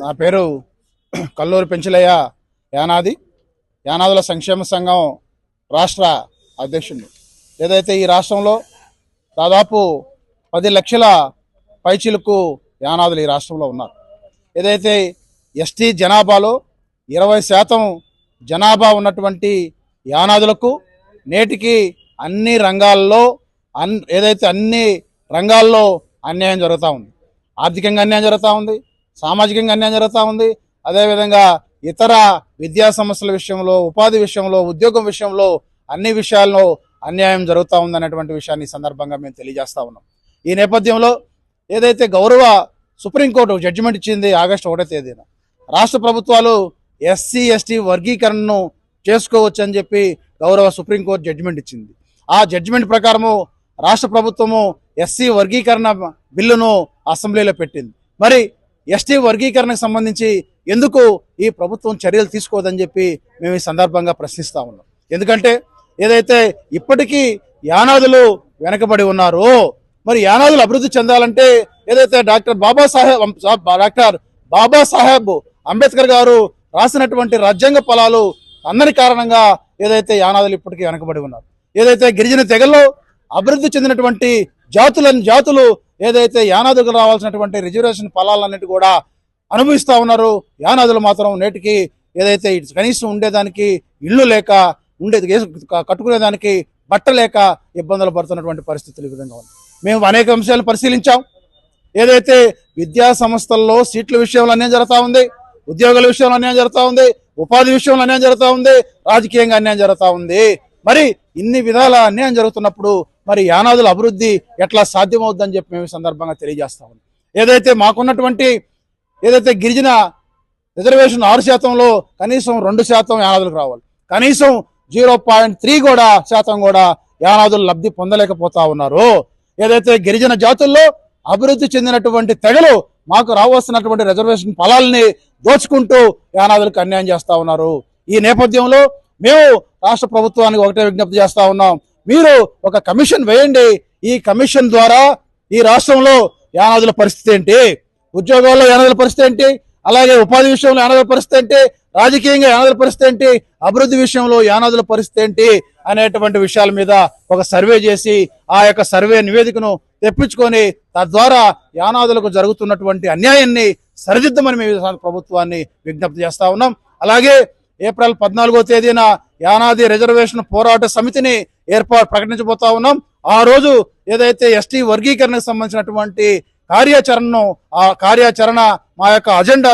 నా పేరు కల్లూరి పెంచలయ్య యానాదుల సంక్షేమ సంఘం రాష్ట్ర అధ్యక్షుడు. ఏదైతే ఈ రాష్ట్రంలో దాదాపు 10 లక్షల పైచిలకు యానాదులు ఈ రాష్ట్రంలో ఉన్నారు. ఏదైతే ఎస్టీ జనాభాలో 20% జనాభా ఉన్నటువంటి యానాదులకు నేటికి అన్ని రంగాల్లో అన్యాయం జరుగుతూ ఉంది. ఆర్థికంగా అన్యాయం జరుగుతూ ఉంది, సామాజికంగా అన్యాయం జరుగుతూ ఉంది. అదేవిధంగా ఇతర విద్యా సమస్యల విషయంలో, ఉపాధి విషయంలో, ఉద్యోగం విషయంలో అన్ని విషయాల్లో అన్యాయం జరుగుతూ ఉంది అనేటువంటి విషయాన్ని ఈ సందర్భంగా మేము తెలియజేస్తా ఉన్నాం. ఈ నేపథ్యంలో ఏదైతే గౌరవ సుప్రీంకోర్టు జడ్జిమెంట్ ఇచ్చింది ఆగస్టు 1వ తేదీన, రాష్ట్ర ప్రభుత్వాలు ఎస్సీ ఎస్టీ వర్గీకరణను చేసుకోవచ్చు అని చెప్పి గౌరవ సుప్రీంకోర్టు జడ్జిమెంట్ ఇచ్చింది. ఆ జడ్జిమెంట్ ప్రకారము రాష్ట్ర ప్రభుత్వము ఎస్సీ వర్గీకరణ బిల్లును అసెంబ్లీలో పెట్టింది. మరి ఎస్టీ వర్గీకరణకు సంబంధించి ఎందుకు ఈ ప్రభుత్వం చర్యలు తీసుకోదని చెప్పి మేము ఈ సందర్భంగా ప్రశ్నిస్తా ఉన్నాం. ఎందుకంటే ఏదైతే ఇప్పటికీ యానాదులు వెనకబడి ఉన్నారో, మరి యానాదులు అభివృద్ధి చెందాలంటే ఏదైతే డాక్టర్ బాబాసాహెబ్ అంబేద్కర్ గారు రాసినటువంటి రాజ్యాంగ ఫలాలు అందరి కారణంగా ఏదైతే యానాదులు ఇప్పటికీ వెనకబడి ఉన్నారు. ఏదైతే గిరిజన తెగల్లో అభివృద్ధి చెందినటువంటి జాతులు ఏదైతే యానాదులకు రావాల్సినటువంటి రిజర్వేషన్ ఫలాలన్నిటి కూడా అనుభవిస్తూ ఉన్నారు. యానాదులు మాత్రం నేటికి ఏదైతే కనీసం ఉండేదానికి ఇళ్ళు లేక, కట్టుకునేదానికి బట్ట లేక ఇబ్బందులు పడుతున్నటువంటి పరిస్థితులు ఈ విధంగా ఉంది. మేము అనేక అంశాలను పరిశీలించాం. ఏదైతే విద్యా సంస్థల్లో సీట్ల విషయంలో అన్యాయం జరుగుతూ ఉంది, ఉద్యోగాల విషయంలో అన్యాయం జరుగుతూ ఉంది, ఉపాధి విషయంలో అన్యాయం జరుగుతూ ఉంది, రాజకీయంగా అన్యాయం జరుగుతూ ఉంది. మరి ఇన్ని విధాల అన్యాయం జరుగుతున్నప్పుడు మరి యానాదుల అభివృద్ధి ఎట్లా సాధ్యమవుద్దని చెప్పి మేము సందర్భంగా తెలియజేస్తా ఉన్నాం. ఏదైతే మాకున్నటువంటి గిరిజన రిజర్వేషన్ 6%లో కనీసం 2% యానాదులకు రావాలి. కనీసం 0.3 శాతం కూడా యానాదులు లబ్ధి పొందలేకపోతా ఉన్నారు. ఏదైతే గిరిజన జాతుల్లో అభివృద్ధి చెందినటువంటి తెగలు మాకు రావాల్సినటువంటి రిజర్వేషన్ ఫలాల్ని దోచుకుంటూ యానాదులకు అన్యాయం చేస్తా ఉన్నారు. ఈ నేపథ్యంలో మేము రాష్ట్ర ప్రభుత్వానికి ఒకటే విజ్ఞప్తి చేస్తా ఉన్నాం, మీరు ఒక కమిషన్ వేయండి. ఈ కమిషన్ ద్వారా ఈ రాష్ట్రంలో యానాదుల పరిస్థితి ఏంటి, ఉద్యోగాల్లో యానాదుల పరిస్థితి ఏంటి, అలాగే ఉపాధి విషయంలో యానాదుల పరిస్థితి ఏంటి, రాజకీయంగా యానాదుల పరిస్థితి ఏంటి, అభివృద్ధి విషయంలో యానాదుల పరిస్థితి ఏంటి అనేటువంటి విషయాల మీద ఒక సర్వే చేసి ఆ యొక్క సర్వే నివేదికను తెప్పించుకొని తద్వారా యానాదులకు జరుగుతున్నటువంటి అన్యాయాన్ని సరిదిద్దమని మేము ప్రభుత్వాన్ని విజ్ఞప్తి చేస్తా ఉన్నాం. అలాగే ఏప్రిల్ 14వ తేదీన యానాది రిజర్వేషన్ పోరాట సమితిని ప్రకటించబోతా ఉన్నాం. ఆ రోజు ఏదైతే ఎస్టీ వర్గీకరణకు సంబంధించినటువంటి కార్యాచరణ మా యొక్క అజెండా